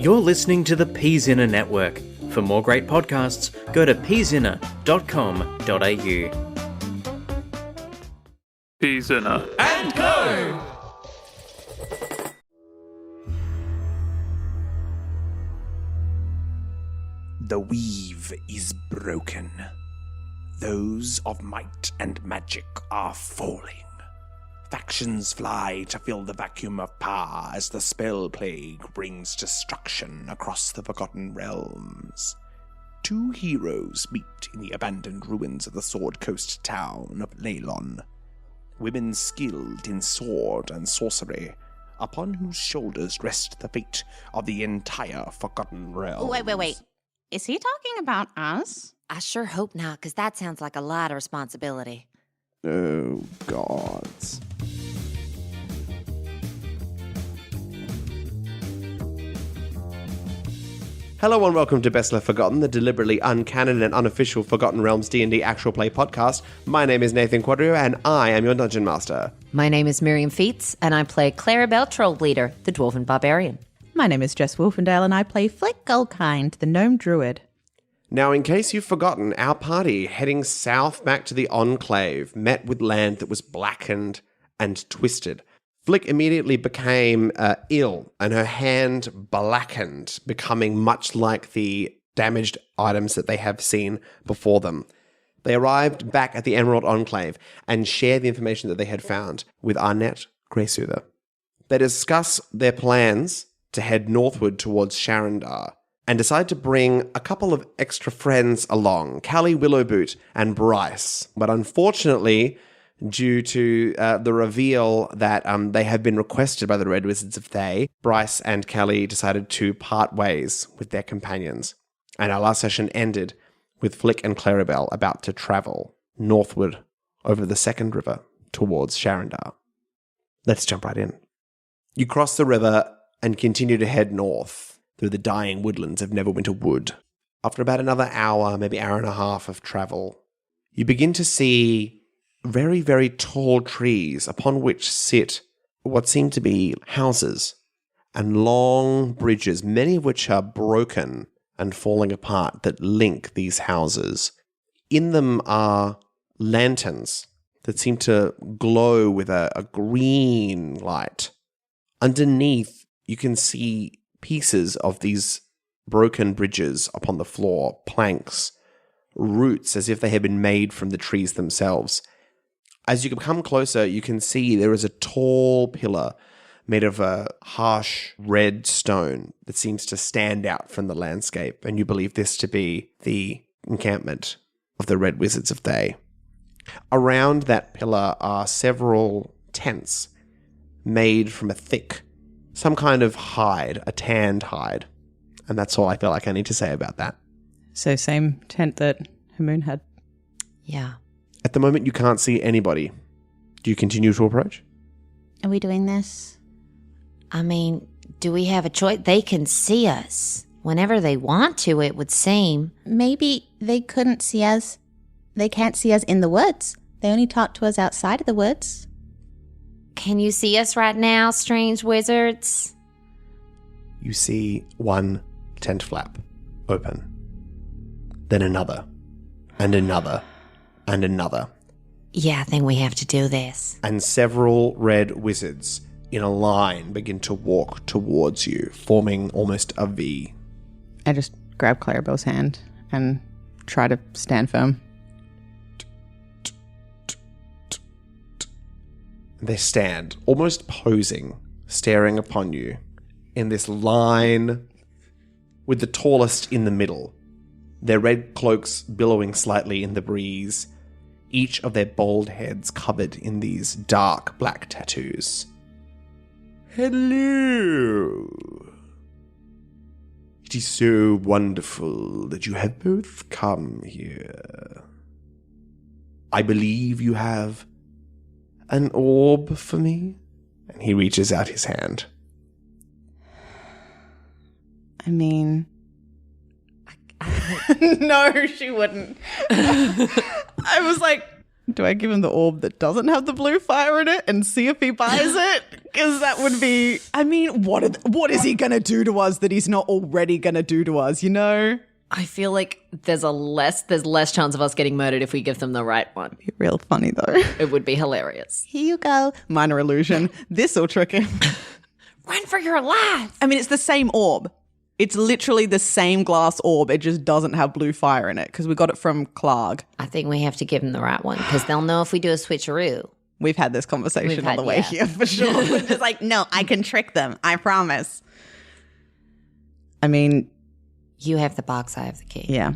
You're listening to the Peasinner Network. For more great podcasts, go to peasinner.com.au. Peasinner and Co. The weave is broken. Those of might and magic are falling. Factions fly to fill the vacuum of power as the spell plague brings destruction across the Forgotten Realms. Two heroes meet in the abandoned ruins of the Sword Coast town of Leylon. Women skilled in sword and sorcery, upon whose shoulders rest the fate of the entire Forgotten Realms. Wait. Is he talking about us? I sure hope not, because that sounds like a lot of responsibility. Oh, gods. Hello and welcome to Best Left Forgotten, the deliberately uncanon and unofficial Forgotten Realms D&D actual play podcast. My name is Nathan Quadrio and I am your Dungeon Master. My name is Miriam Feats and I play Clarrybelle Troll Leader, the Dwarven Barbarian. My name is Jess Wolfendale and I play Flick Gullkind, the Gnome Druid. Now, in case you've forgotten, our party, heading south back to the Enclave, met with land that was blackened and twisted. Flick immediately became ill, and her hand blackened, becoming much like the damaged items that they have seen before them. They arrived back at the Emerald Enclave and shared the information that they had found with Arnett Greysoother. They discuss their plans to head northward towards Sharandar, and decide to bring a couple of extra friends along, Callie Willowboot and Bryce. But unfortunately, due to the reveal that they have been requested by the Red Wizards of Thay, Bryce and Callie decided to part ways with their companions. And our last session ended with Flick and Clarrybelle about to travel northward over the Second River towards Sharandar. Let's jump right in. You cross the river and continue to head north through the dying woodlands of Neverwinter Wood. After about another hour, maybe hour and a half of travel, you begin to see very, very tall trees upon which sit what seem to be houses and long bridges, many of which are broken and falling apart, that link these houses. In them are lanterns that seem to glow with a green light. Underneath, you can see pieces of these broken bridges upon the floor, planks, roots as if they had been made from the trees themselves. As you come closer, you can see there is a tall pillar made of a harsh red stone that seems to stand out from the landscape, and you believe this to be the encampment of the Red Wizards of Thay. Around that pillar are several tents made from a thick, some kind of hide, a tanned hide. And that's all I feel like I need to say about that. So same tent that Hamoon had. Yeah. At the moment, you can't see anybody. Do you continue to approach? Are we doing this? I mean, do we have a choice? They can see us whenever they want to, it would seem. Maybe they couldn't see us. They can't see us in the woods. They only talk to us outside of the woods. Can you see us right now, strange wizards? You see one tent flap open, then another, and another, and another. Yeah, I think we have to do this. And several red wizards in a line begin to walk towards you, forming almost a V. I just grab Clarrybelle's hand and try to stand firm. They stand, almost posing, staring upon you in this line with the tallest in the middle, their red cloaks billowing slightly in the breeze, each of their bald heads covered in these dark black tattoos. Hello. It is so wonderful that you have both come here. I believe you have an orb for me? And he reaches out his hand. I mean... No, she wouldn't. I was like, Do I give him the orb that doesn't have the blue fire in it and see if he buys it? Because that would be... I mean, what is he going to do to us that he's not already going to do to us, you know? I feel like there's less chance of us getting murdered if we give them the right one. Be real funny, though. It would be hilarious. Here you go. Minor illusion. This'll trick him. Run for your life! I mean, it's the same orb. It's literally the same glass orb. It just doesn't have blue fire in it because we got it from Clark. I think we have to give them the right one because they'll know if we do a switcheroo. We've had this conversation on the way here for sure. We're just like, no, I can trick them. I promise. I mean... You have the box, I have the key. Yeah.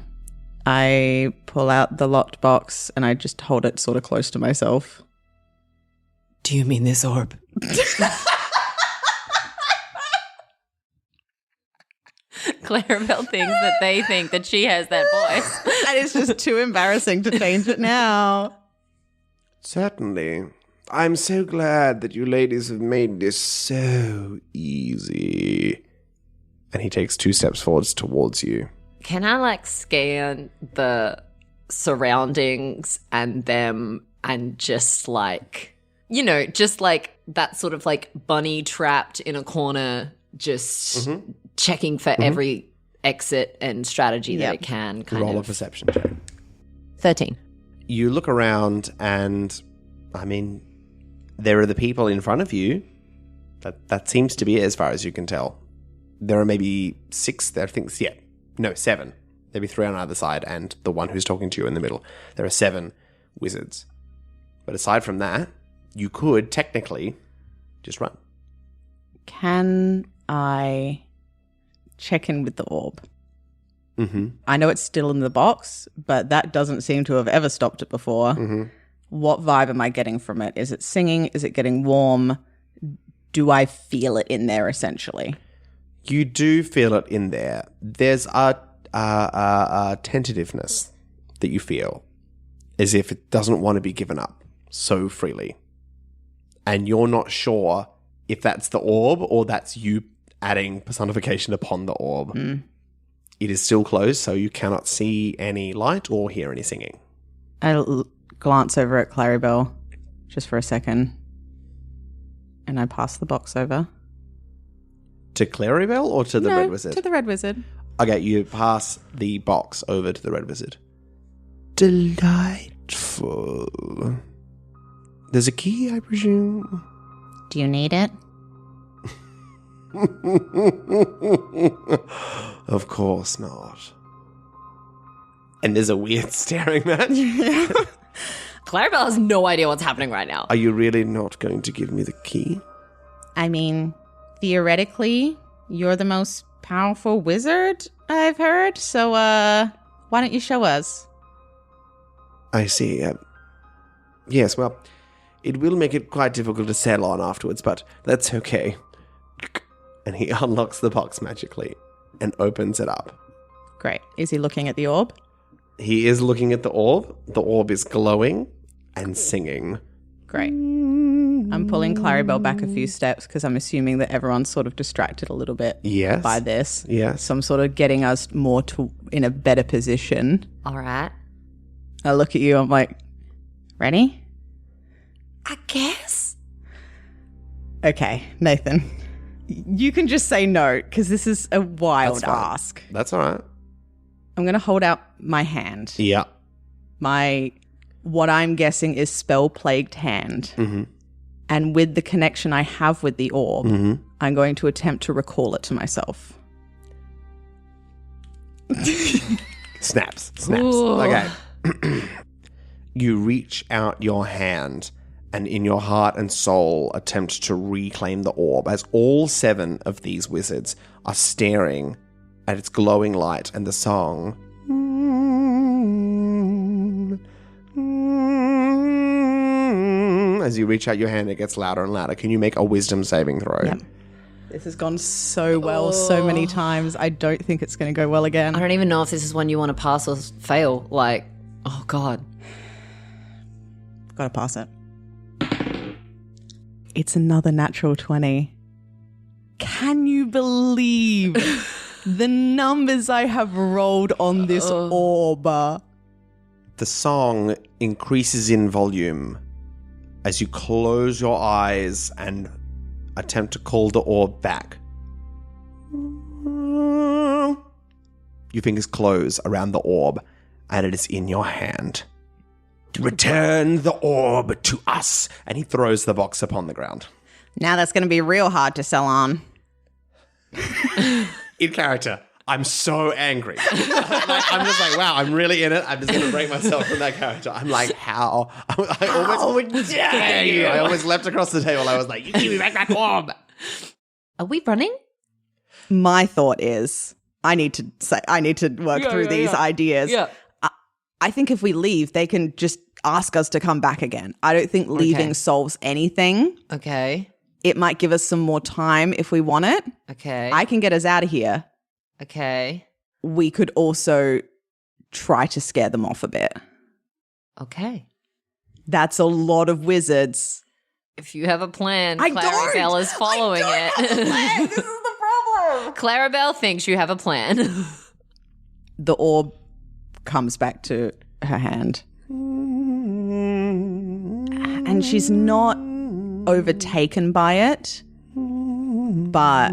I pull out the locked box and I just hold it sort of close to myself. Do you mean this orb? Clarrybelle thinks that they think that she has that voice. And it's just too embarrassing to change it now. Certainly. I'm so glad that you ladies have made this so easy. And he takes 2 steps forwards towards you. Can I scan the surroundings and them and just just that sort of bunny trapped in a corner, just checking for every exit and strategy that it can Roll a perception check. 13. You look around and, I mean, there are the people in front of you. That seems to be it as far as you can tell. There are maybe 6, I think, 7. Maybe 3 on either side and the one who's talking to you in the middle. There are 7 wizards. But aside from that, you could technically just run. Can I check in with the orb? Mm-hmm. I know it's still in the box, but that doesn't seem to have ever stopped it before. Mm-hmm. What vibe am I getting from it? Is it singing? Is it getting warm? Do I feel it in there, essentially? You do feel it in there. There's a tentativeness that you feel, as if it doesn't want to be given up so freely. And you're not sure if that's the orb or that's you adding personification upon the orb. Mm. It is still closed, so you cannot see any light or hear any singing. I glance over at Clarrybelle just for a second, and I pass the box over. To Clarrybelle or to the Red Wizard? To the Red Wizard. Okay, you pass the box over to the Red Wizard. Delightful. There's a key, I presume? Do you need it? Of course not. And there's a weird staring match. Clarrybelle has no idea what's happening right now. Are you really not going to give me the key? I mean, theoretically, you're the most powerful wizard I've heard, so why don't you show us? I see. Yes, well, it will make it quite difficult to settle on afterwards, but that's okay. And he unlocks the box magically and opens it up. Great. Is he looking at the orb? He is looking at the orb. The orb is glowing and singing. Great. I'm pulling Clarrybelle back a few steps because I'm assuming that everyone's sort of distracted a little bit by this. Yes. So I'm sort of getting us more in a better position. All right. I look at you, I'm like, ready? I guess. Okay, Nathan. You can just say no because this is a wild ask. That's all right. I'm going to hold out my hand. Yeah. What I'm guessing is spell-plagued hand. Mm-hmm. And with the connection I have with the orb, I'm going to attempt to recall it to myself. Snaps. Okay. You reach out your hand and in your heart and soul attempt to reclaim the orb as all 7 of these wizards are staring at its glowing light and the song. As you reach out your hand, it gets louder and louder. Can you make a wisdom saving throw? Yep. This has gone so well so many times. I don't think it's going to go well again. I don't even know if this is one you want to pass or fail. Oh, God. Got to pass it. It's another natural 20. Can you believe the numbers I have rolled on this orb? The song increases in volume as you close your eyes and attempt to call the orb back. Your fingers close around the orb, and it is in your hand. Return the orb to us. And he throws the box upon the ground. Now that's going to be real hard to sell on. In character, I'm so angry. I'm just like, wow, I'm really in it. I'm just going to break myself from that character. I'm like, how? I almost dare you. I almost leapt across the table. I was like, you give me back that orb. Are we running? My thought is I need to work through these ideas. Yeah. I think if we leave, they can just ask us to come back again. I don't think leaving solves anything. Okay. It might give us some more time if we want it. Okay. I can get us out of here. Okay. We could also try to scare them off a bit. Okay. That's a lot of wizards. If you have a plan, I Clarrybelle don't. is following I don't have a plan. This is the problem. Clarrybelle thinks you have a plan. The orb comes back to her hand. And she's not overtaken by it, but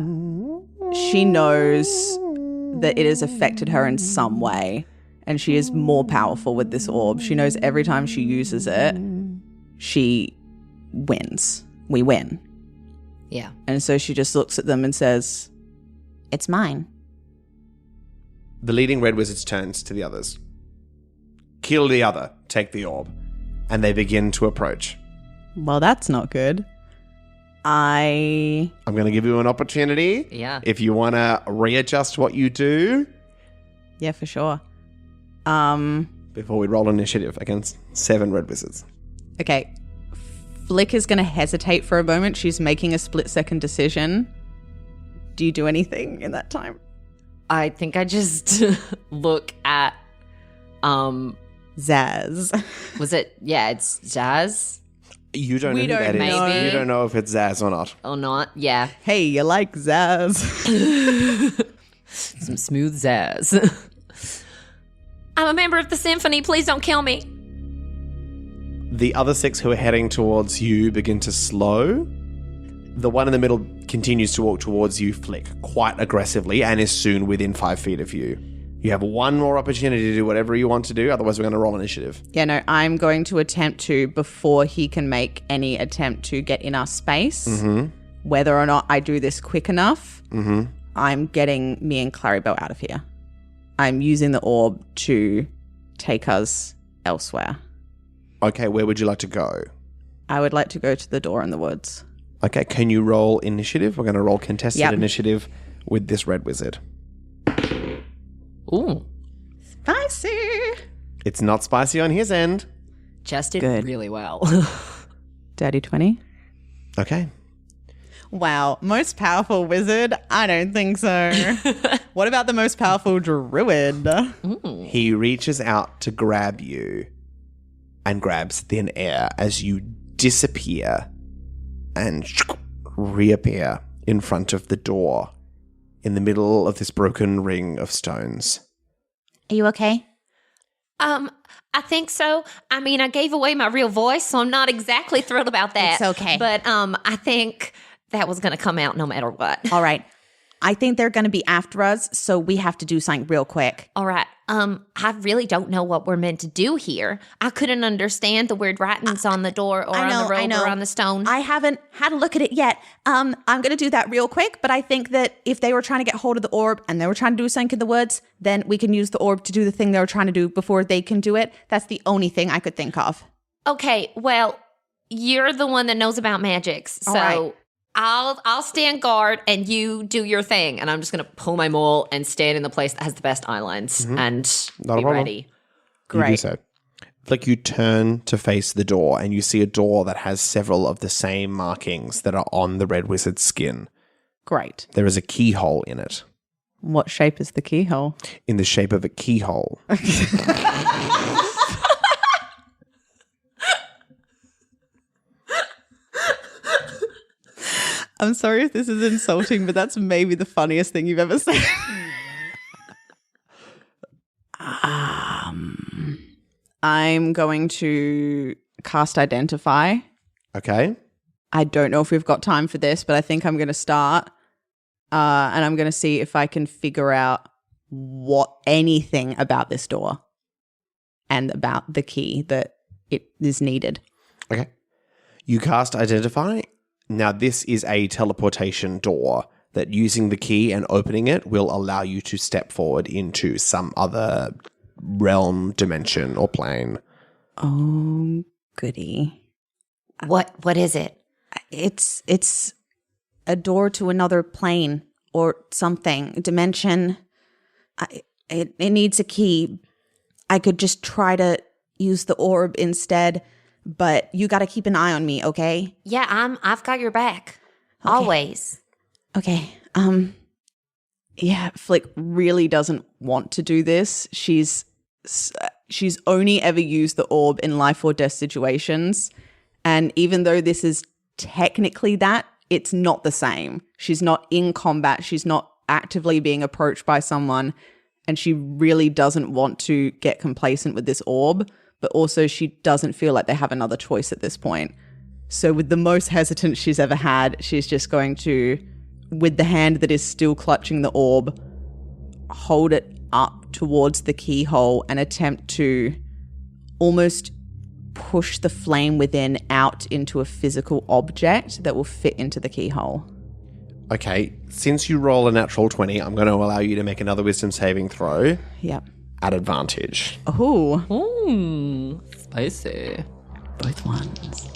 she knows that it has affected her in some way, and she is more powerful with this orb. She knows every time she uses it, she wins. We win. Yeah. And so she just looks at them and says, "It's mine." The leading red wizards turns to the others. Kill the other, take the orb. And they begin to approach. Well, that's not good. I'm going to give you an opportunity. Yeah. If you want to readjust what you do. Yeah, for sure. Before we roll initiative against 7 red wizards. Okay. Flick is going to hesitate for a moment. She's making a split-second decision. Do you do anything in that time? I think I just look at Zaz. was it it's Jazz You don't We know who don't that is. know. You don't know if it's Zaz or not. or not? Yeah. Hey, you like Zaz? Some smooth Zaz. I'm a member of the symphony. Please don't kill me. The other 6 who are heading towards you begin to slow. The one in the middle continues to walk towards you, Flick, quite aggressively, and is soon within 5 feet of you. You have one more opportunity to do whatever you want to do, otherwise we're going to roll initiative. Yeah, no, I'm going to attempt to, before he can make any attempt to get in our space, whether or not I do this quick enough, I'm getting me and Clarrybelle out of here. I'm using the orb to take us elsewhere. Okay, where would you like to go? I would like to go to the door in the woods. Okay, can you roll initiative? We're going to roll contested initiative with this red wizard. Ooh. Spicy! It's not spicy on his end. Just did Good. really well. Dirty 20. Okay. Wow, most powerful wizard? I don't think so. What about the most powerful druid? He reaches out to grab you and grabs thin air as you disappear and reappear in front of the door in the middle of this broken ring of stones. Are you okay? I think so. I mean, I gave away my real voice, so I'm not exactly thrilled about that. It's okay. But I think that was going to come out no matter what. All right. I think they're going to be after us, so we have to do something real quick. All right. I really don't know what we're meant to do here. I couldn't understand the weird writings on the door or on the robe or on the stone. I haven't had a look at it yet. I'm going to do that real quick, but I think that if they were trying to get hold of the orb and they were trying to do something in the woods, then we can use the orb to do the thing they were trying to do before they can do it. That's the only thing I could think of. Okay, well, you're the one that knows about magics, so right. I'll stand guard and you do your thing, and I'm just gonna pull my maul and stand in the place that has the best eye lines and Not a be problem. ready. You Great. do so. Like you turn to face the door and you see a door that has several of the same markings that are on the red wizard's skin. Great. There is a keyhole in it, What shape is the keyhole? in the shape of a keyhole. I'm sorry if this is insulting, but that's maybe the funniest thing you've ever said. I'm going to cast Identify. Okay. I don't know if we've got time for this, but I think I'm going to start and I'm going to see if I can figure out anything about this door and about the key that it is needed. Okay. You cast Identify. Now, this is a teleportation door that using the key and opening it will allow you to step forward into some other realm, dimension, or plane. Oh, goody. What is it? It's a door to another plane or something, dimension. It needs a key. I could just try to use the orb instead, but you got to keep an eye on me, okay? Yeah, I've got your back. Always. Okay. Yeah, Flick really doesn't want to do this. She's only ever used the orb in life or death situations, and even though this is technically that, it's not the same. She's not in combat. She's not actively being approached by someone, and she really doesn't want to get complacent with this orb, but also she doesn't feel like they have another choice at this point. So with the most hesitance she's ever had, she's just going to, with the hand that is still clutching the orb, hold it up towards the keyhole and attempt to almost push the flame within out into a physical object that will fit into the keyhole. Okay, since you roll a natural 20, I'm going to allow you to make another wisdom saving throw Yep. at advantage. Oh, Ooh, spicy. both ones.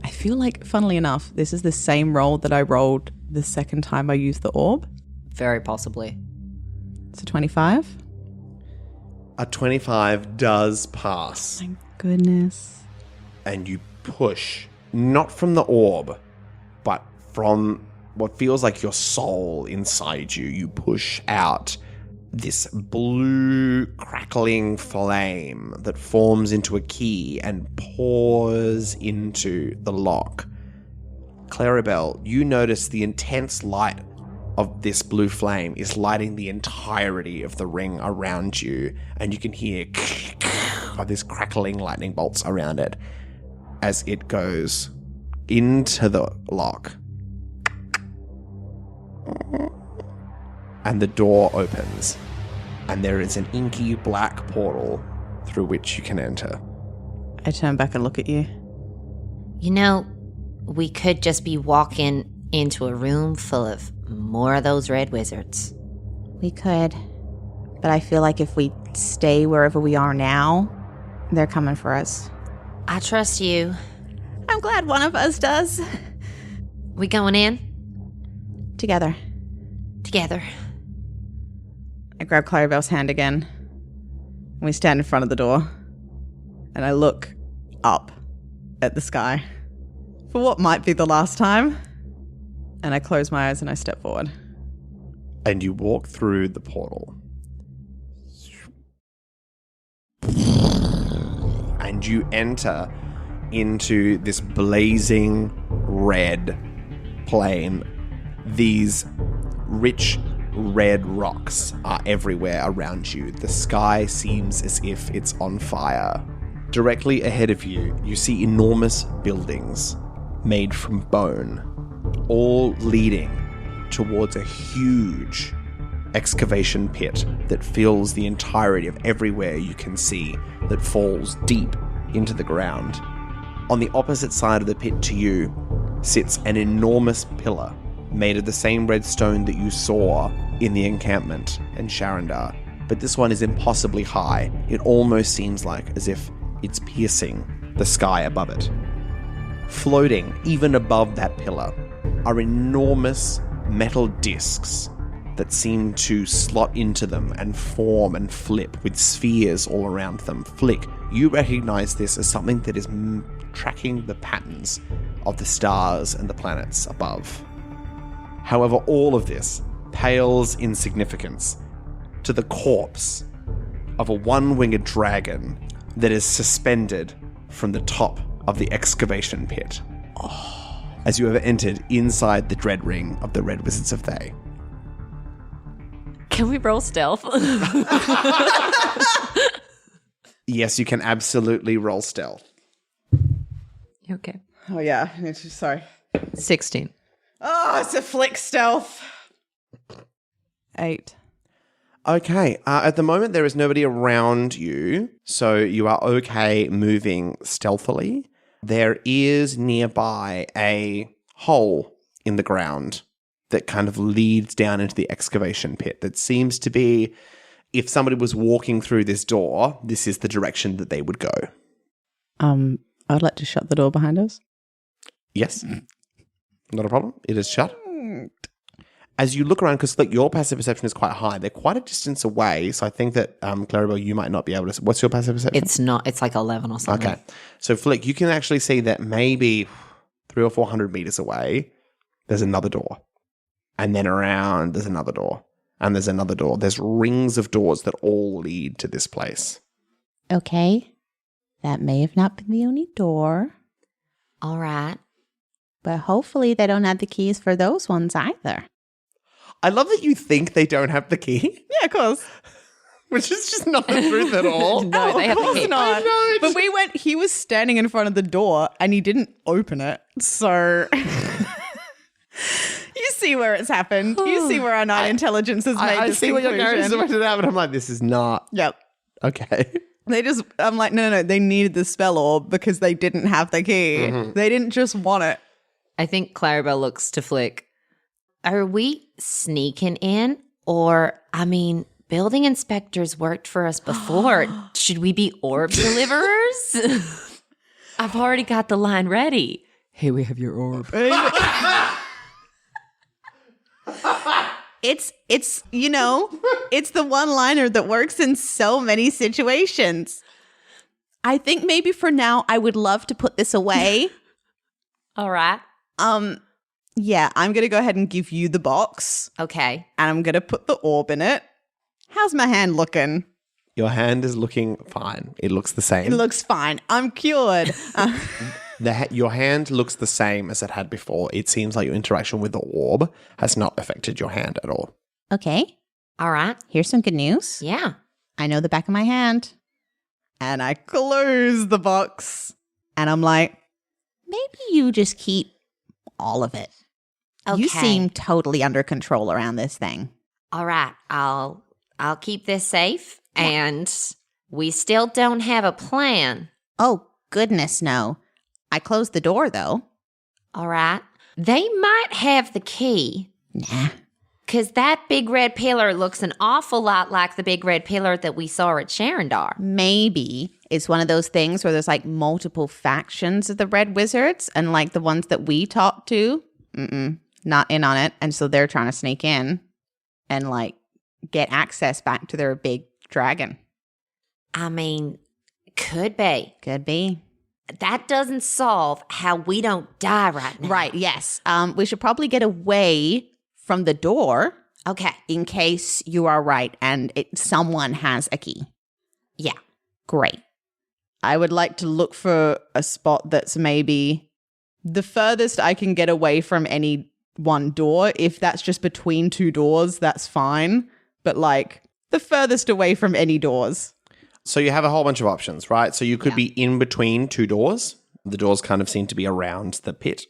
I feel like, funnily enough, this is the same roll that I rolled the second time I used the orb. Very possibly. So 25. A 25 does pass, Thank goodness. and you push, not from the orb, but from what feels like your soul inside you. You push out this blue crackling flame that forms into a key and pours into the lock. Clarrybelle, you notice the intense light of this blue flame is lighting the entirety of the ring around you, and you can hear of this crackling lightning bolts around it as it goes into the lock. And the door opens, and there is an inky black portal through which you can enter. I turn back and look at you. You know, we could just be walking into a room full of more of those red wizards. We could, but I feel like if we stay wherever we are now, they're coming for us. I trust you. I'm glad one of us does. We going in? Together. Together. I grab Clarrybelle's hand again, and we stand in front of the door, and I look up at the sky for what might be the last time, and I close my eyes and I step forward. And you walk through the portal. And you enter into this blazing red plain. These rich red rocks are everywhere around you. The sky seems as if it's on fire. Directly ahead of you, you see enormous buildings made from bone, all leading towards a huge excavation pit that fills the entirety of everywhere you can see, that falls deep into the ground. On the opposite side of the pit to you sits an enormous pillar made of the same red stone that you saw in the encampment in Sharandar, but this one is impossibly high. It almost seems like as if it's piercing the sky above it. Floating even above that pillar are enormous metal discs that seem to slot into them and form and flip with spheres all around them. Flick, you recognize this as something that is tracking the patterns of the stars and the planets above. However, all of this pales in significance to the corpse of a one-winged dragon that is suspended from the top of the excavation pit. As you have entered inside the dread ring of the Red Wizards of Thay. Can we roll stealth? Yes, you can absolutely roll stealth. Okay. Oh, yeah. Sorry. 16. Oh, it's a flick stealth. 8. Okay. At the moment, there is nobody around you, so you are okay moving stealthily. There is nearby a hole in the ground that kind of leads down into the excavation pit that seems to be, if somebody was walking through this door, this is the direction that they would go. I'd like to shut the door behind us. Yes. Not a problem. It is shut. As you look around, because like your passive perception is quite high, they're quite a distance away. So I think that, Clarrybelle, you might not be able to. What's your passive perception? It's not. It's like 11 or something. Okay. So Flick, you can actually see that maybe 300 or 400 meters away, there's another door. And then around, there's another door. And there's another door. There's rings of doors that all lead to this place. Okay. That may have not been the only door, All right. but hopefully they don't have the keys for those ones either. I love that you think they don't have the key, Yeah, of course. which is just not the truth at all. No, they have the key. Not. I know, But we went, he was standing in front of the door and he didn't open it. So you see where it's happened. You see where our night intelligence has made I this see what your conclusion. characters are about, but I'm like, this is not. Yep. Okay. I'm like, no, they needed the spell orb because they didn't have the key. Mm-hmm. They didn't just want it. I think Clarrybelle looks to Flick. Are we sneaking in? Or, I mean, building inspectors worked for us before. Should we be orb deliverers? I've already got the line ready. Hey, we have your orb. It's it's the one-liner that works in so many situations. I think maybe for now I would love to put this away. All right. Yeah, I'm going to go ahead and give you the box Okay. and I'm going to put the orb in it. How's my hand looking? Your hand is looking fine. It looks the It same. looks fine. I'm cured. Your hand looks the same as it had before. It seems like your interaction with the orb has not affected your hand at all. Okay. All right. Here's some good news. Yeah. I know the back of my hand. And I close the box and I'm like, Maybe you just keep all of it. Okay. You seem totally under control around this thing. All right. I'll keep this safe. And we still don't have a plan. Oh, goodness, no. I closed the door, though. All right. They might have the key. Nah. Because that big red pillar looks an awful lot like the big red pillar that we saw at Sharondar. Maybe it's one of those things where there's like multiple factions of the Red Wizards and like the ones that we talked to, not in on it. And so they're trying to sneak in and like get access back to their big dragon. I mean, could be. Could be. That doesn't solve how we don't die right now. Right, yes. We should probably get away from the door Okay. in case you are right and someone has a key. Yeah. Great. I would like to look for a spot that's maybe the furthest I can get away from any one door. If that's just between two doors, that's fine. But like the furthest away from any doors. So you have a whole bunch of options, right? So you could be in between two doors. The doors kind of seem to be around the pit.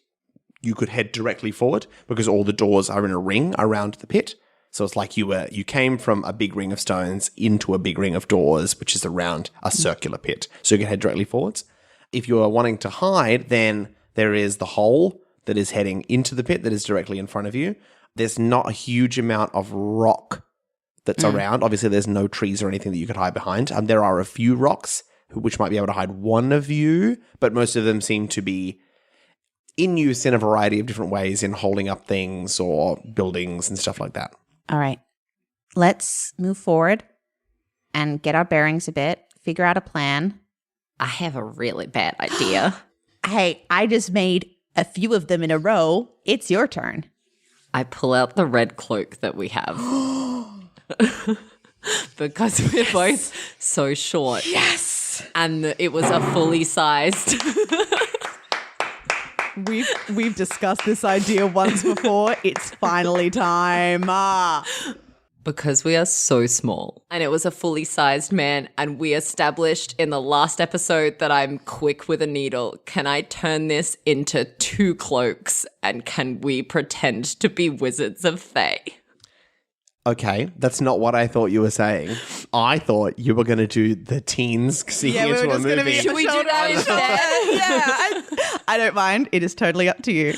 You could head directly forward because all the doors are in a ring around the pit. So it's like you came from a big ring of stones into a big ring of doors, which is around a circular pit. So you can head directly forwards. If you are wanting to hide, then there is the hole that is heading into the pit that is directly in front of you. There's not a huge amount of rock that's around. Obviously, there's no trees or anything that you could hide behind. There are a few rocks which might be able to hide one of you, but most of them seem to be in use in a variety of different ways in holding up things or buildings and stuff like that. All right. Let's move forward and get our bearings a bit, figure out a plan. I have a really bad idea. Hey, I just made a few of them in a row. It's your turn. I pull out the red cloak that we have. Because we're both so short. Yes. And it was a fully sized. We've discussed this idea once before. It's finally time. But because we are so small. And it was a fully sized man. And we established in the last episode that I'm quick with a needle. Can I turn this into 2 cloaks? And can we pretend to be wizards of Thay? Okay, that's not what I thought you were saying. I thought you were going to do the teens sneaking into a movie. Should we do that instead? I don't mind. It is totally up to you.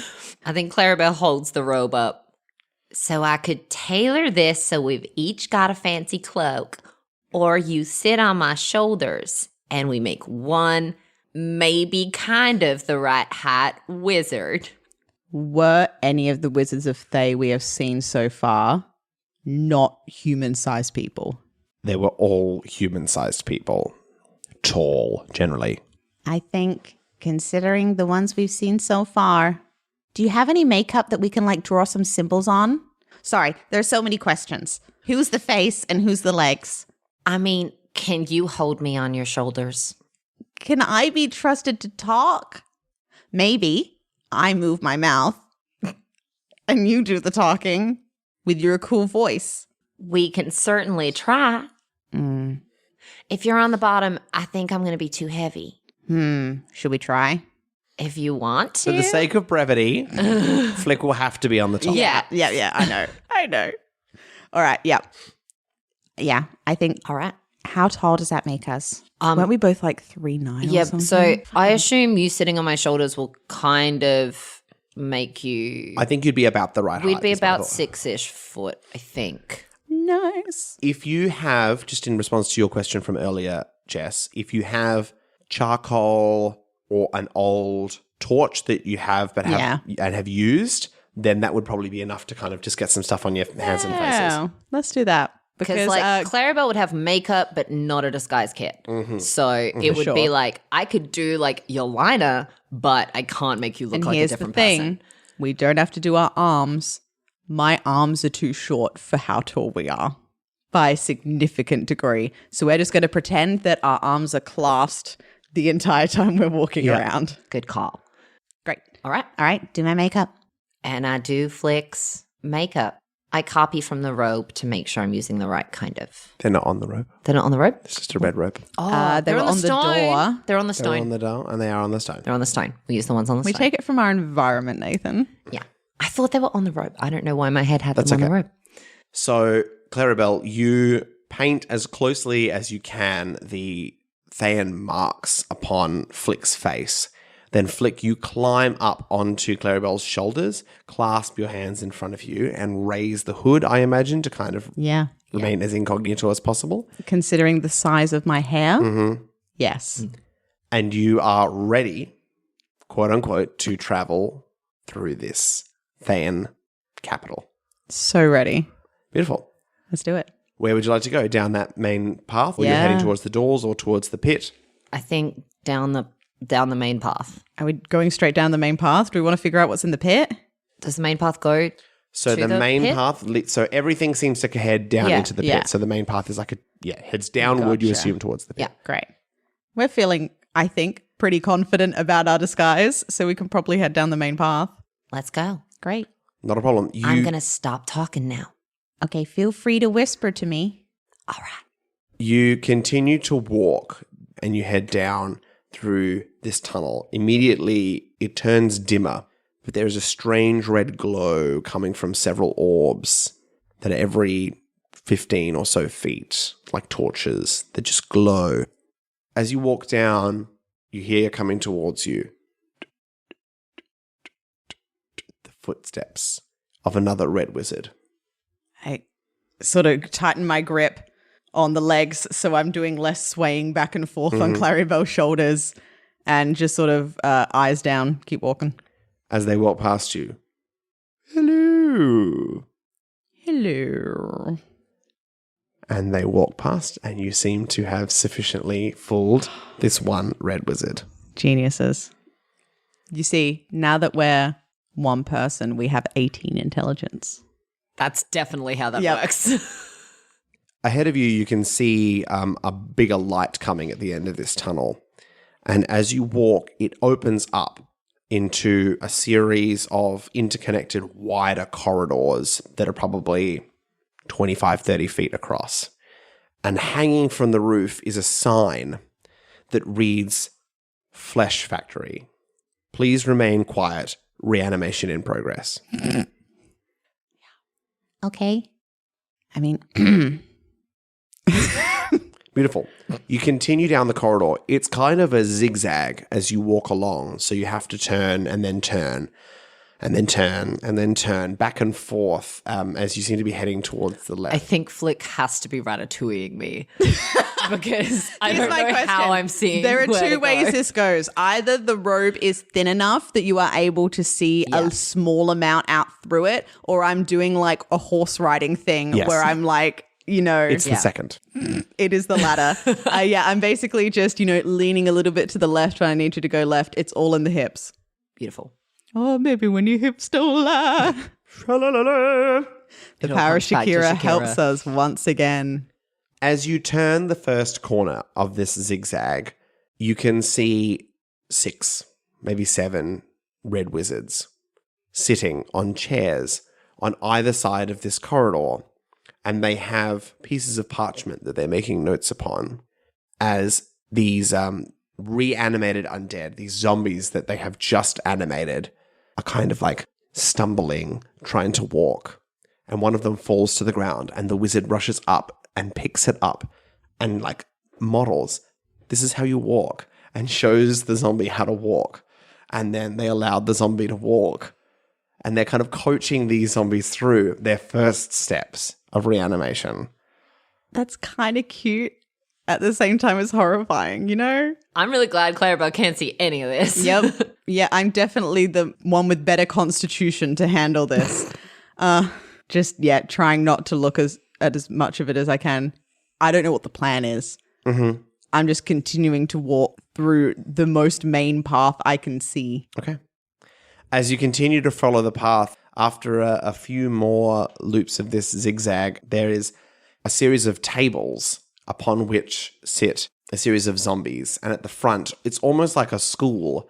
I think Clarrybelle holds the robe up. So I could tailor this so we've each got a fancy cloak, or you sit on my shoulders and we make one, maybe kind of the right height wizard. Were any of the wizards of Thay we have seen so far not human-sized people? They were all human-sized people. Tall, generally. I think, considering the ones we've seen so far, do you have any makeup that we can like draw some symbols on? Sorry, there's so many questions. Who's the face and who's the legs? I mean, can you hold me on your shoulders? Can I be trusted to talk? Maybe. I move my mouth and you do the talking with your cool voice. We can certainly try. If you're on the bottom, I think I'm going to be too heavy. Should we try? If you want to. For the sake of brevity, Flick will have to be on the top. Yeah, I know. All right, yeah. Yeah, I think, All right. how tall does that make us? Weren't we both like 3'9" or Yep. something? So I assume you sitting on my shoulders will kind of make you. I think you'd be about the right height. We'd be is what I about thought. 6-ish foot, I think. Nice. If you have, just in response to your question from earlier, Jess, if you have charcoal or an old torch that you have but have used, then that would probably be enough to kind of just get some stuff on your hands and faces. Let's do that. Because like Clarrybelle would have makeup but not a disguise kit. So it would be like, I could do like your liner, but I can't make you look and like a here's different the thing. person. We don't have to do our arms. My arms are too short for how tall we are by a significant degree. So we're just going to pretend that our arms are clasped the entire time we're walking around. Good call. Great. All right. All right, do my makeup. And I do Flick's makeup. I copy from the robe to make sure I'm using the right kind of. They're not on the rope. They're not on the robe? It's just a red rope. Oh, they were on the door. They're on the They're on stone. the door and they are on the stone. They're on the stone. We use the ones on the We stone. take it from our environment, Nathan. Yeah. I thought they were on the robe. I don't know why my head had That's them on okay. the robe. So, Clarrybelle, you paint as closely as you can the Thayan marks upon Flick's face. Then, Flick, you climb up onto Clarrybelle's shoulders, clasp your hands in front of you, and raise the hood, I imagine, to kind of Yeah. remain as incognito as possible. Considering the size of my hair, yes. And you are ready, quote unquote, to travel through this Thayan capital. So ready. Beautiful. Let's do it. Where would you like to go? Down that main path where you're Yeah. heading towards the doors or towards the pit? I think down the main path. Are we going straight down the main path? Do we want to figure out what's in the pit? Does the main path go? So To the the main pit? path, so everything seems to head down Yeah, into the pit. yeah. So the main path is like heads downward, you Gotcha. assume, towards the pit. Yeah. Great. We're feeling, I think, pretty confident about our disguise, so we can probably head down the main path. Let's go. Great. Not a problem. I'm going to stop talking now. Okay, feel free to whisper to me. All right. You continue to walk and you head down through this tunnel. Immediately, it turns dimmer, but there is a strange red glow coming from several orbs that are every 15 or so feet, like torches that just glow. As you walk down, you hear coming towards you the footsteps of another red wizard. I sort of tighten my grip on the legs so I'm doing less swaying back and forth on Clarrybelle's shoulders and just sort of eyes down, keep walking. As they walk past you, hello. Hello. And they walk past, and you seem to have sufficiently fooled this one red wizard. Geniuses. You see, now that we're one person, we have 18 intelligence. That's definitely how that Yep. works. Ahead of you, you can see a bigger light coming at the end of this tunnel. And as you walk, it opens up into a series of interconnected, wider corridors that are probably 25, 30 feet across. And hanging from the roof is a sign that reads, Flesh Factory. Please remain quiet. Reanimation in progress. Okay. I mean, Beautiful. You continue down the corridor. It's kind of a zigzag as you walk along. So you have to turn and then turn and then turn and then turn back and forth as you seem to be heading towards the left. I think Flick has to be ratatouilleing me because I Here's don't my know how question. I'm seeing. There are where to two ways go. this goes. Either the robe is thin enough that you are able to see a small amount out through it, or I'm doing like a horse riding thing Yes. where I'm like, It's the second. it is the latter. I'm basically just, leaning a little bit to the left when I need you to go left. It's all in the hips. Beautiful. Oh, maybe when your hips don't lie. The It all power of comes back to Shakira Shakira. helps us once again. As you turn the first corner of this zigzag, you can see 6, maybe 7 red wizards sitting on chairs on either side of this corridor. And they have pieces of parchment that they're making notes upon as these reanimated undead, these zombies that they have just animated, are kind of like stumbling, trying to walk. And one of them falls to the ground, and the wizard rushes up and picks it up and like models, this is how you walk, and shows the zombie how to walk. And then they allowed the zombie to walk. And they're kind of coaching these zombies through their first steps of reanimation. That's kind of cute at the same time as horrifying, I'm really glad Clarrybelle can't see any of this. Yep. Yeah, I'm definitely the one with better constitution to handle this. Trying not to look at as much of it as I can. I don't know what the plan is. Mm-hmm. I'm just continuing to walk through the most main path I can see. Okay. As you continue to follow the path, after a few more loops of this zigzag, there is a series of tables upon which sit a series of zombies. And at the front, it's almost like a school,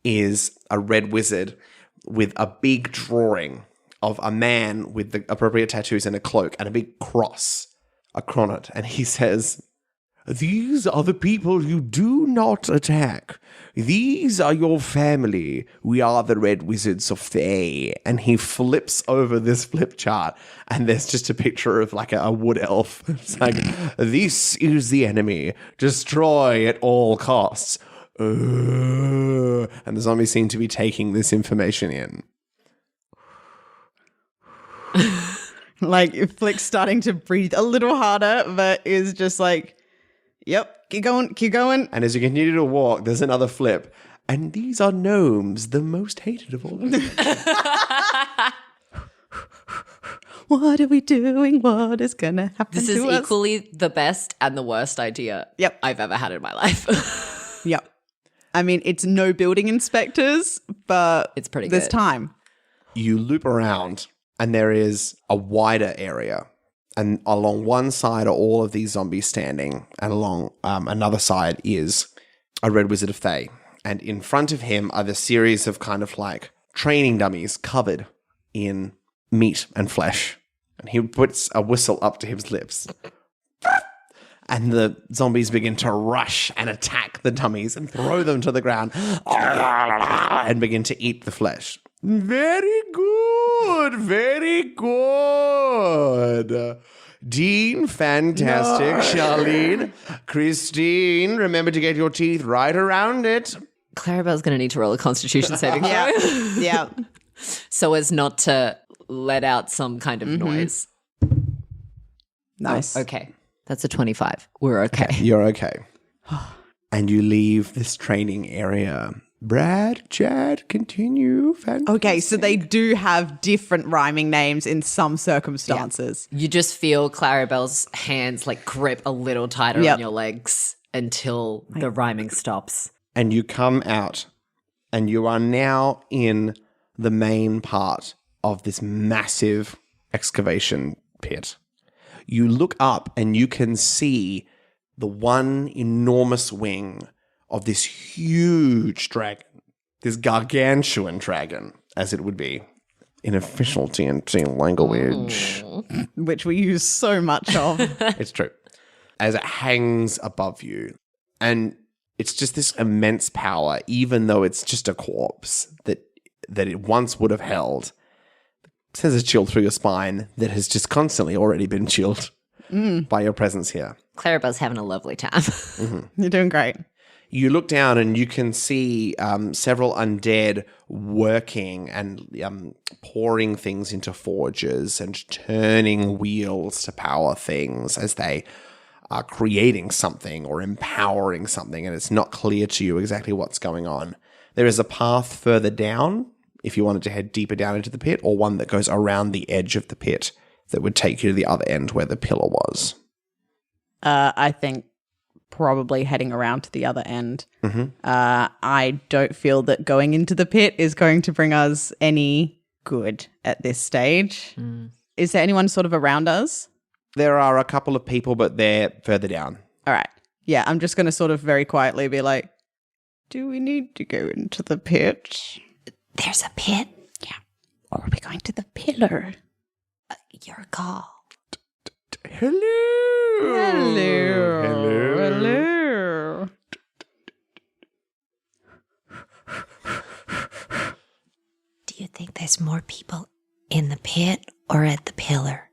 is a red wizard with a big drawing of a man with the appropriate tattoos and a cloak and a big cross on it. And he says, "These are the people you do not attack. These are your family. We are the Red Wizards of Thay." And he flips over this flip chart, and there's just a picture of like a wood elf. It's like, "This is the enemy. Destroy at all costs." And the zombies seem to be taking this information in. Like, Flick's starting to breathe a little harder, but is just like, yep, keep going. And as you continue to walk, there's another flip. "And these are gnomes, the most hated of all." What are we doing? What is going to happen This is to us? equally the best and the worst idea I've ever had in my life. Yep. I mean, it's no building inspectors, but It's pretty this good. time. You loop around, and there is a wider area. And along one side are all of these zombies standing, and along another side is a Red Wizard of Thay. And in front of him are the series of kind of like training dummies covered in meat and flesh. And he puts a whistle up to his lips. And the zombies begin to rush and attack the dummies and throw them to the ground and begin to eat the flesh. Very good. Very good. Dean, fantastic. Charlene, Christine, remember to get your teeth right around it. Clarabelle's going to need to roll a constitution saving throw. Yeah. So as not to let out some kind of noise. Nice. Okay. That's a 25. We're okay. You're okay. And you leave this training area. Brad, Chad, continue. Fantastic. Okay, so they do have different rhyming names in some circumstances. You just feel Clarabelle's hands like grip a little tighter Yep. on your legs until the rhyming stops. And you come out, and you are now in the main part of this massive excavation pit. You look up, and you can see the one enormous wing of this huge dragon, this gargantuan dragon, as it would be, in official TNT language. Which we use so much of. It's true. As it hangs above you. And it's just this immense power, even though it's just a corpse that it once would have held. It sends a chill through your spine that has just constantly already been chilled by your presence here. Clarrybelle's having a lovely time. You're doing great. You look down and you can see several undead working and pouring things into forges and turning wheels to power things as they are creating something or empowering something, and it's not clear to you exactly what's going on. There is a path further down if you wanted to head deeper down into the pit, or one that goes around the edge of the pit that would take you to the other end where the pillar was. I think probably heading around to the other end. I don't feel that going into the pit is going to bring us any good at this stage. Is there anyone sort of around us? There are a couple of people, but they're further down. All right. Yeah, I'm just going to sort of very quietly be like, do we need to go into the pit? There's a pit. Yeah. Or are we going to the pillar? Your call. Hello. Hello. Hello. Hello. Do you think there's more people in the pit or at the pillar?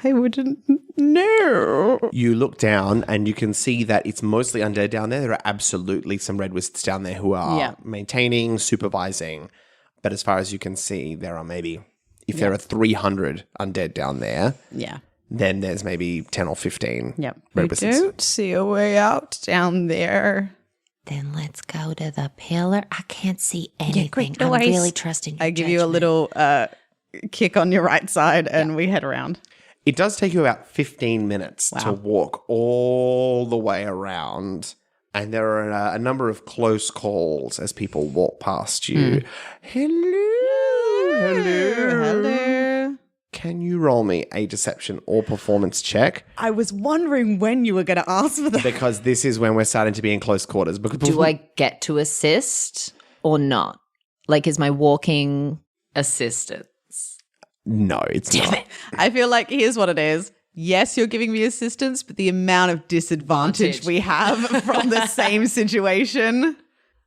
I wouldn't know. You look down and you can see that it's mostly undead down there. There are absolutely some red wizards down there who are maintaining, supervising. But as far as you can see, there are maybe, if there are 300 undead down there, then there's maybe 10 or 15 red wizards. I don't see a way out down there. Then let's go to the pillar. I can't see anything. quick, I'm no worries. really trusting your I give you a judgment. little kick on your right side and we head around. It does take you about 15 minutes to walk all the way around. And there are a number of close calls as people walk past you. Hello. Hello. Hello. Can you roll me a deception or performance check? I was wondering when you were going to ask for that. Because this is when we're starting to be in close quarters. Do I get to assist or not? Like, is my walking assistance? No, it's not. I feel like here's what it is. Yes, you're giving me assistance, but the amount of disadvantage we have from the same situation.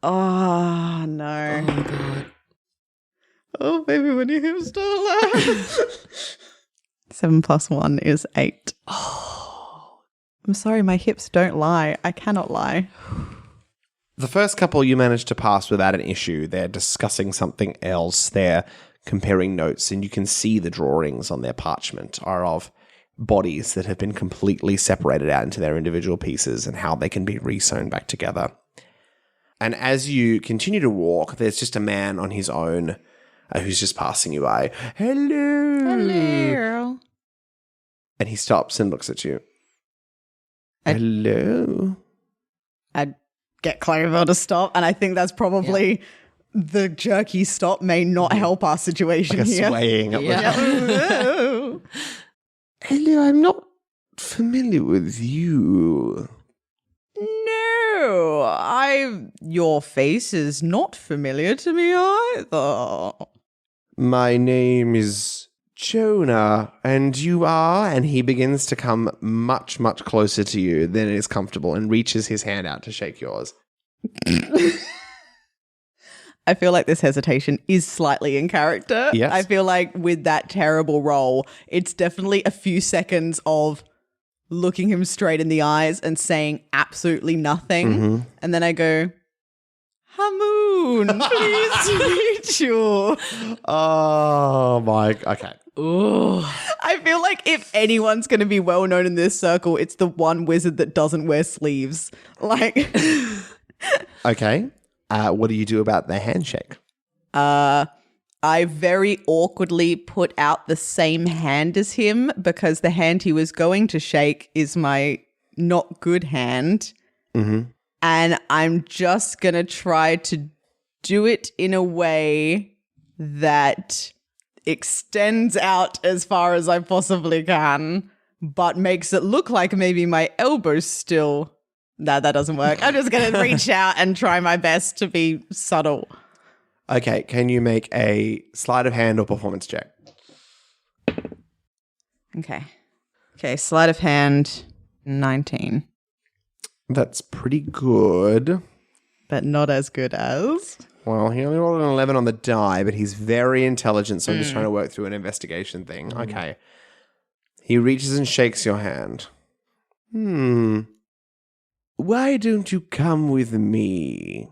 Oh, no. Oh, God. Oh, baby, when your hips don't lie. 7 + 1 is 8. Oh. I'm sorry, my hips don't lie. I cannot lie. The first couple you managed to pass without an issue. They're discussing something else. They're comparing notes, and you can see the drawings on their parchment are of bodies that have been completely separated out into their individual pieces and how they can be re-sewn back together. And as you continue to walk, there's just a man on his own who's just passing you by. Hello. Hello. And he stops and looks at you. Hello. I'd get Clarrybelle to stop, and I think that's probably the jerky stop may not help our situation Like a here. swaying up Oh. Hello, I'm not familiar with you. No, your face is not familiar to me either. My name is Jonah, and you are? And he begins to come much, much closer to you than is comfortable and reaches his hand out to shake yours. I feel like this hesitation is slightly in character. Yes. I feel like with that terrible roll, it's definitely a few seconds of looking him straight in the eyes and saying absolutely nothing. And then I go, Hamoon, pleased to meet you. Oh, my. Okay. I feel like if anyone's going to be well known in this circle, it's the one wizard that doesn't wear sleeves. Like, Okay. What do you do about the handshake? I very awkwardly put out the same hand as him because the hand he was going to shake is my not good hand. And I'm just going to try to do it in a way that extends out as far as I possibly can, but makes it look like maybe my elbow's still... No, that doesn't work. I'm just going to reach out and try my best to be subtle. Okay, can you make a sleight of hand or performance check? Okay, sleight of hand, 19. That's pretty good. But not as good as... Well, he only rolled an 11 on the die, but he's very intelligent, so I'm just trying to work through an investigation thing. Okay. He reaches and shakes your hand. Why don't you come with me?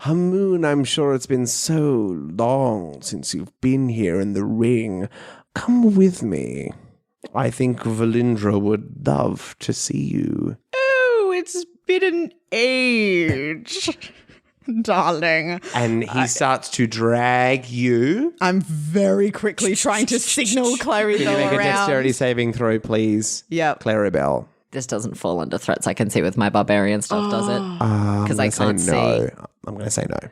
Hamoon, I'm sure it's been so long since you've been here in the ring. Come with me. I think Valindra would love to see you. Oh, it's been an age, darling. And he starts to drag you. I'm very quickly trying to signal Clarrybelle Can you make a around. dexterity saving throw, please? Yep. Clarrybelle. This doesn't fall under threats I can see with my barbarian stuff, does it? Because I can't see. I'm going to say no.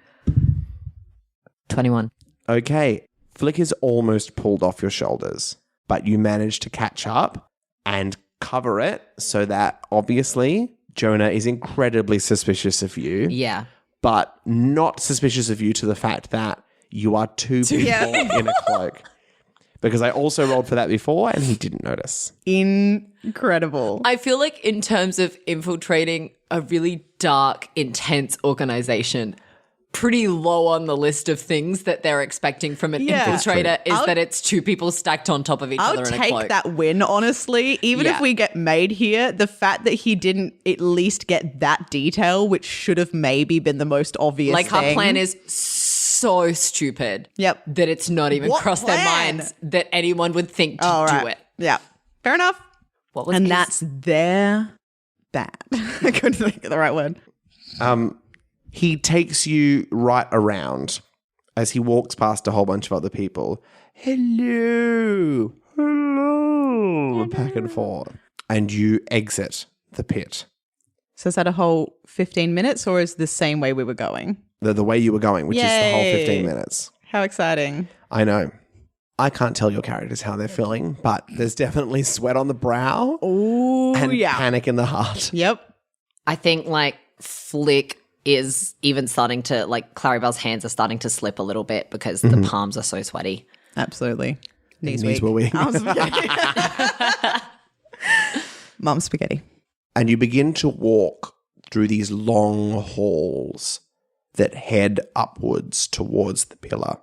21. Okay. Flick is almost pulled off your shoulders, but you manage to catch up and cover it so that obviously Jonah is incredibly suspicious of you. Yeah. But not suspicious of you to the fact that you are two people in a cloak. Because I also rolled for that before and he didn't notice. Incredible. I feel like in terms of infiltrating a really dark, intense organization, pretty low on the list of things that they're expecting from an infiltrator is that it's two people stacked on top of each other in a cloak. I'll take that win, honestly. Even if we get made here, the fact that he didn't at least get that detail, which should have maybe been the most obvious Like thing. our plan is so stupid that it's not even What crossed their plan? minds that anyone would think to do it. Yeah. Fair enough. What was And his- that's their bad. I couldn't think of the right word. He takes you right around as he walks past a whole bunch of other people. Hello. Hello. Back and forth. And you exit the pit. So is that a whole 15 minutes or is the same way we were going? The way you were going, which is the whole 15 minutes. How exciting. I know. I can't tell your characters how they're feeling, but there's definitely sweat on the brow and panic in the heart. Yep. I think like Flick is even starting to, like Clarrybelle's hands are starting to slip a little bit because the palms are so sweaty. Absolutely. Knees were weak. Arms spaghetti. Mum spaghetti. And you begin to walk through these long halls that head upwards towards the pillar.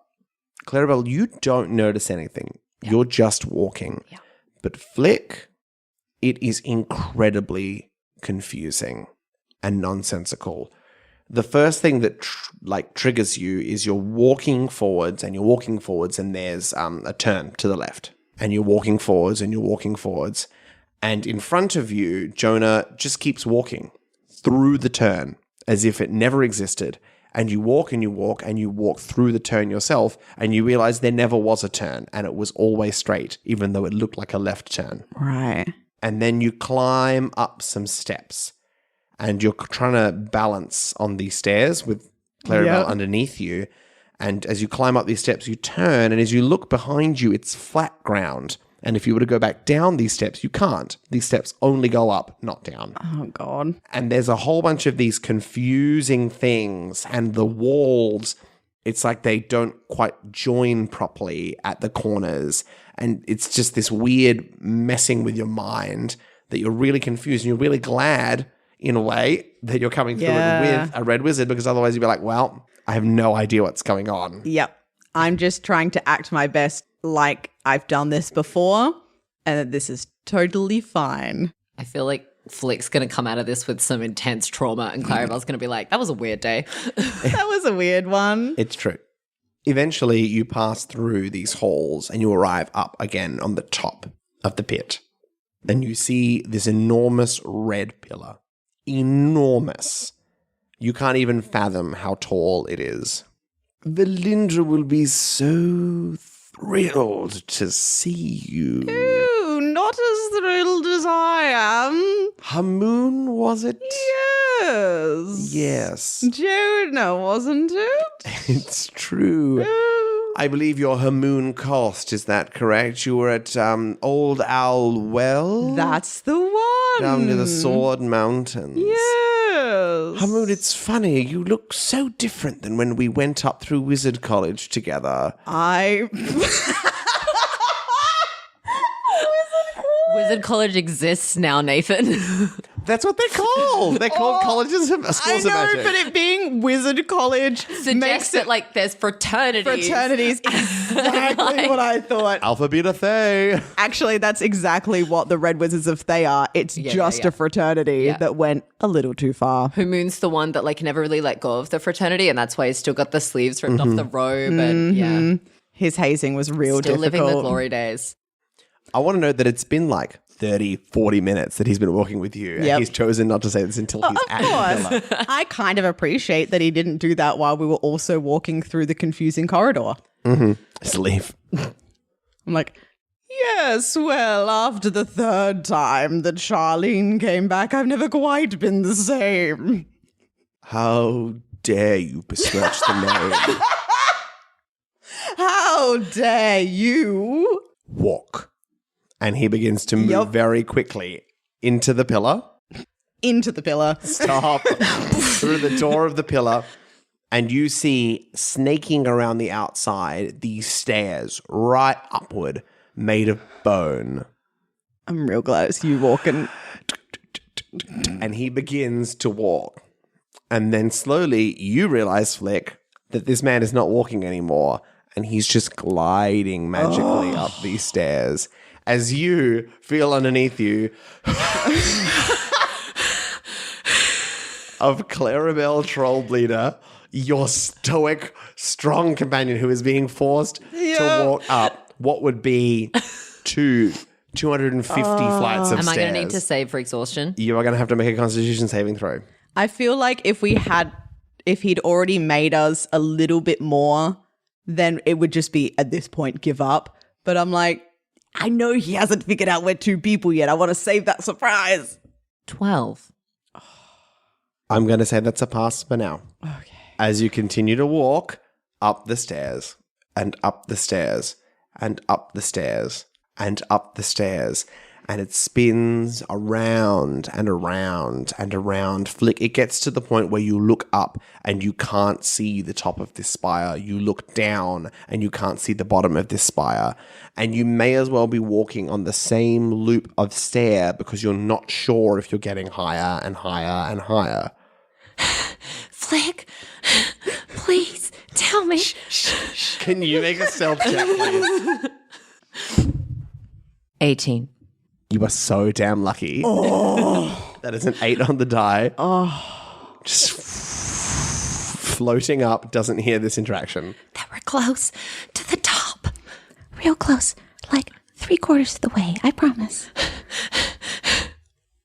Clarrybelle, you don't notice anything. Yeah. You're just walking. Yeah. But Flick, it is incredibly confusing and nonsensical. The first thing that triggers you is you're walking forwards and there's a turn to the left. And you're walking forwards and you're walking forwards. And in front of you, Jonah just keeps walking through the turn as if it never existed. And you walk and you walk and you walk through the turn yourself and you realize there never was a turn and it was always straight, even though it looked like a left turn. Right. And then you climb up some steps and you're trying to balance on these stairs with Clarrybelle underneath you. And as you climb up these steps, you turn and as you look behind you, it's flat ground. And if you were to go back down these steps, you can't. These steps only go up, not down. Oh, God. And there's a whole bunch of these confusing things. And the walls, it's like they don't quite join properly at the corners. And it's just this weird messing with your mind that you're really confused. And you're really glad, in a way, that you're coming through it with a red wizard. Because otherwise you'd be like, well, I have no idea what's going on. Yep. I'm just trying to act my best like I've done this before and that this is totally fine. I feel like Flick's going to come out of this with some intense trauma and Clarrybelle's going to be like, that was a weird day. That was a weird one. It's true. Eventually, you pass through these halls and you arrive up again on the top of the pit. Then you see this enormous red pillar. Enormous. You can't even fathom how tall it is. Valindra will be so thrilled to see you. Ooh, not as thrilled as I am. Hamoon, was it? Yes. Yes. Jonah, wasn't it? It's true. I believe your Hamoon cost, is that correct? You were at Old Owl Well? That's the one. Down near the Sword Mountains. Yes. Hamoon, it's funny. You look so different than when we went up through Wizard College together. Wizard College exists now, Nathan. That's what they're called. They're called colleges of schools of magic. but it being Wizard College Suggests that like there's fraternities. fraternities exactly what I thought. Alpha Beta Thay. Actually, that's exactly what the Red Wizards of Thay are. It's just a fraternity that went a little too far. Hamoon's the one that like never really let go of the fraternity, and that's why he's still got the sleeves ripped off the robe. And yeah, His hazing was real still difficult. living the glory days. I want to know that it's been like 30, 40 minutes that he's been walking with you. And he's chosen not to say this until he's at the villa. I kind of appreciate that he didn't do that while we were also walking through the confusing corridor. Just leave. I'm like, yes, well, after the third time that Charlene came back, I've never quite been the same. How dare you besmirch the name? How dare you? Walk. And he begins to move very quickly into the pillar. Into the pillar. Stop. Through the door of the pillar. And you see snaking around the outside these stairs right upward made of bone. I'm real glad it's you walking. And he begins to walk. And then slowly you realize, Flick, that this man is not walking anymore. And he's just gliding magically up these stairs. As you feel underneath you of Clarrybelle Trollbleeder, your stoic, strong companion who is being forced to walk up what would be 250 flights of Am stairs. I going to need to save for exhaustion? You are going to have to make a Constitution saving throw. I feel like if he'd already made us a little bit more, then it would just be, at this point, give up. But I'm like, I know he hasn't figured out we're two people yet. I want to save that surprise. 12. I'm going to say that's a pass for now. Okay. As you continue to walk up the stairs and up the stairs and up the stairs and up the stairs, and it spins around and around and around. Flick, it gets to the point where you look up and you can't see the top of this spire. You look down and you can't see the bottom of this spire. And you may as well be walking on the same loop of stair because you're not sure if you're getting higher and higher and higher. Flick, please tell me. Can you make a self check, please? 18. You are so damn lucky. Oh. That is an 8 on the die. Oh. Just floating up, doesn't hear this interaction. That we're close to the top. Real close. Like 3/4 of the way, I promise.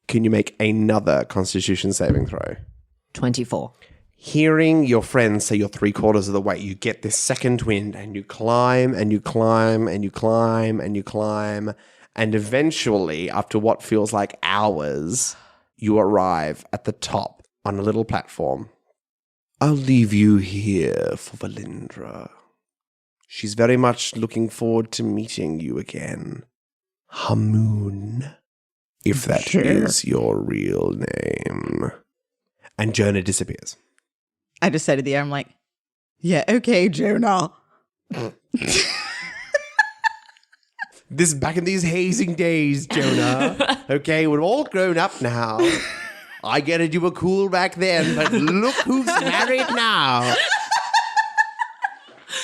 Can you make another Constitution saving throw? 24. Hearing your friends say you're 3/4 of the way, you get this second wind and you climb and you climb and you climb and you climb. And eventually, after what feels like hours, you arrive at the top on a little platform. I'll leave you here for Valindra. She's very much looking forward to meeting you again. Hamoon, if that is your real name. And Jonah disappears. I just say to the air, I'm like, yeah, okay, Jonah. This back in these hazing days, Jonah. Okay, we're all grown up now. I get it, you were cool back then, but look who's married now.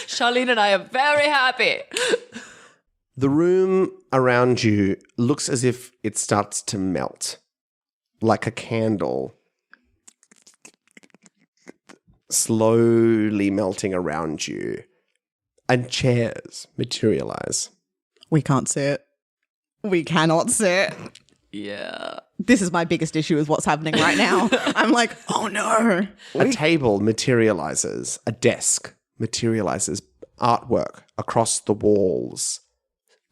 Charlene and I are very happy. The room around you looks as if it starts to melt, like a candle, slowly melting around you, and chairs materialize. We can't see it. We cannot see it. Yeah. This is my biggest issue with what's happening right now. I'm like, oh no. A table materializes, a desk materializes, artwork across the walls.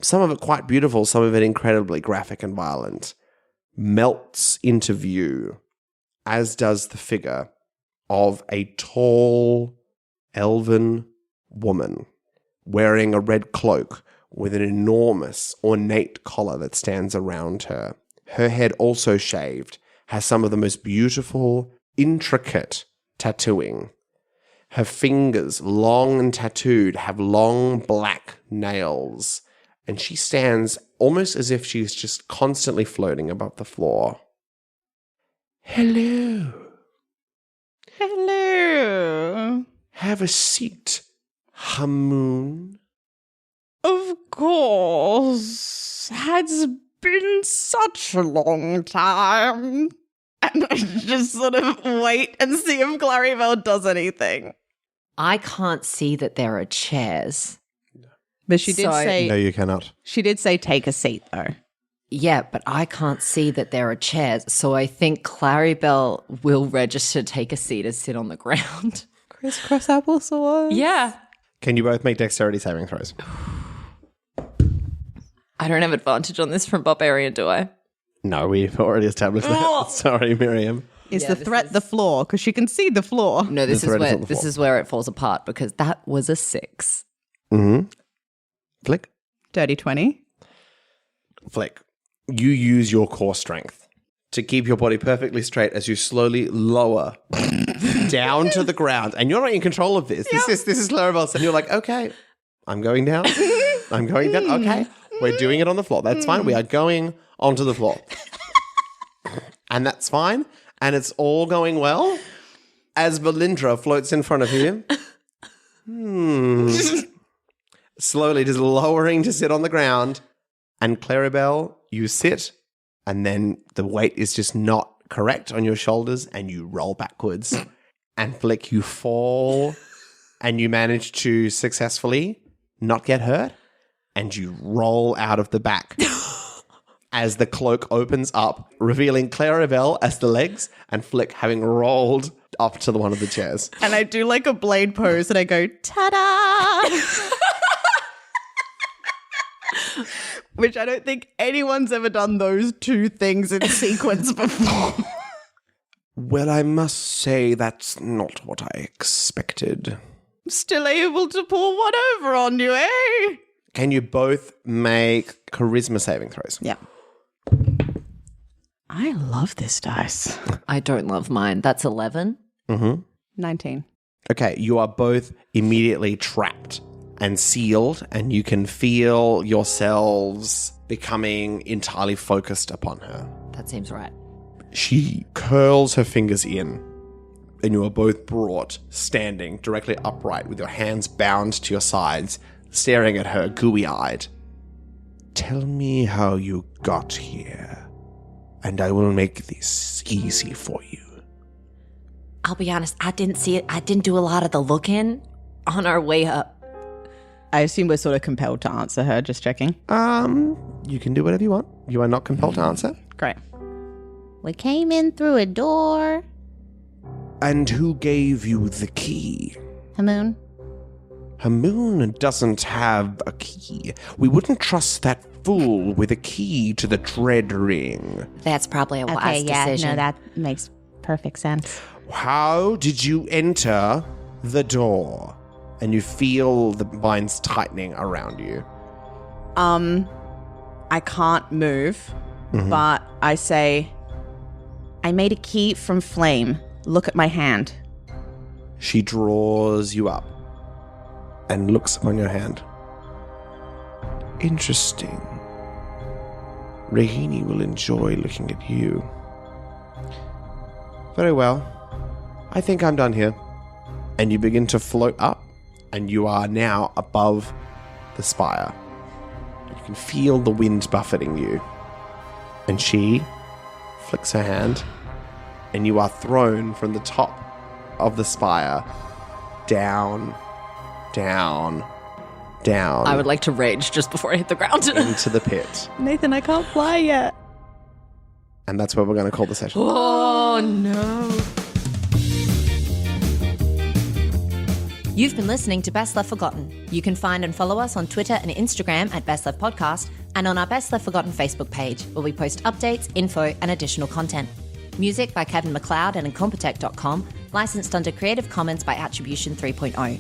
Some of it quite beautiful, some of it incredibly graphic and violent. Melts into view, as does the figure of a tall, elven woman wearing a red cloak with an enormous, ornate collar that stands around her. Her head, also shaved, has some of the most beautiful, intricate tattooing. Her fingers, long and tattooed, have long black nails, and she stands almost as if she's just constantly floating above the floor. Hello. Hello. Have a seat, Hamoon. Of course. Has been such a long time. And I just sort of wait and see if Clarrybelle does anything. I can't see that there are chairs. But she did say No, you cannot. she did say take a seat though. Yeah, but I can't see that there are chairs. So I think Clarrybelle will register take a seat and sit on the ground. Crisscross applesauce. Yeah. Can you both make dexterity saving throws? I don't have advantage on this from Barbarian, do I? No, we've already established that. Sorry, Miriam. Is the threat the floor? Because she can see the floor. No, this The is thread is where on the this floor. is where it falls apart because that was a 6. Mm-hmm. Flick. Dirty 20. Flick. You use your core strength to keep your body perfectly straight as you slowly lower down to the ground. And you're not in control of this. This is Clarrybelle. And you're like, okay, I'm going down. I'm going down. Okay, we're doing it on the floor. That's fine. We are going onto the floor. And that's fine. And it's all going well as Belindra floats in front of you. Slowly just lowering to sit on the ground. And Clarrybelle, you sit, and then the weight is just not correct on your shoulders, and you roll backwards. And Flick, you fall, and you manage to successfully not get hurt, and you roll out of the back. As the cloak opens up, revealing Clarrybelle as the legs, and Flick having rolled up to one of the chairs. And I do like a blade pose and I go, ta-da! Which I don't think anyone's ever done those two things in sequence before. Well, I must say that's not what I expected. Still able to pull one over on you, eh? Can you both make charisma saving throws? Yeah. I love this dice. I don't love mine. That's 11. 19. Okay, you are both immediately trapped and sealed, and you can feel yourselves becoming entirely focused upon her. That seems right. She curls her fingers in, and you are both brought standing directly upright with your hands bound to your sides, staring at her gooey-eyed. Tell me how you got here, and I will make this easy for you. I'll be honest, I didn't see it. I didn't do a lot of the looking on our way up. I assume we're sort of compelled to answer her, just checking. You can do whatever you want. You are not compelled to answer. Great. We came in through a door. And who gave you the key? Hamoon. Hamoon doesn't have a key. We wouldn't trust that fool with a key to the Dread Ring. That's probably a wise Okay, yeah, decision. no, that makes perfect sense. How did you enter the door? And you feel the vines tightening around you. I can't move, but I say, I made a key from flame. Look at my hand. She draws you up and looks upon your hand. Interesting. Rahini will enjoy looking at you. Very well. I think I'm done here. And you begin to float up, and you are now above the spire. You can feel the wind buffeting you. And she flicks her hand, and you are thrown from the top of the spire down, down, down. I would like to rage just before I hit the ground. into the pit. Nathan, I can't fly yet. And that's where we're going to call the session. Oh, no. You've been listening to Best Left Forgotten. You can find and follow us on Twitter and Instagram at Best Left Podcast and on our Best Left Forgotten Facebook page, where we post updates, info, and additional content. Music by Kevin MacLeod and Incompetech.com, licensed under Creative Commons by Attribution 3.0.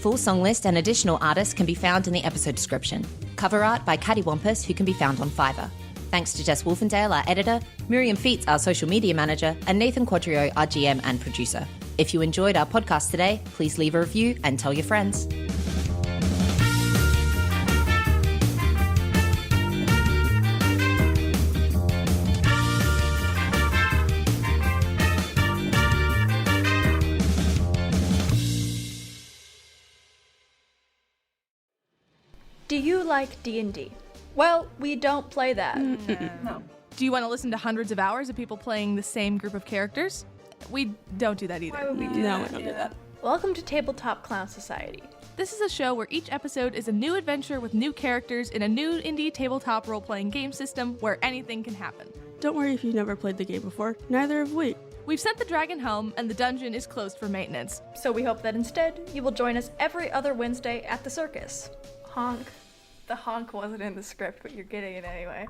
Full song list and additional artists can be found in the episode description. Cover art by Caddy Wampus, who can be found on Fiverr. Thanks to Jess Wolfendale, our editor, Miriam Feats, our social media manager, and Nathan Quadrio, our GM and producer. If you enjoyed our podcast today, please leave a review and tell your friends. Do you like D&D? Well, we don't play that. No. Do you want to listen to hundreds of hours of people playing the same group of characters? We don't do that either. Why would we do that? We don't do that. Welcome to Tabletop Clown Society. This is a show where each episode is a new adventure with new characters in a new indie tabletop role-playing game system where anything can happen. Don't worry if you've never played the game before, neither have we. We've sent the dragon home and the dungeon is closed for maintenance. So we hope that instead you will join us every other Wednesday at the circus. Honk. The honk wasn't in the script, but you're getting it anyway.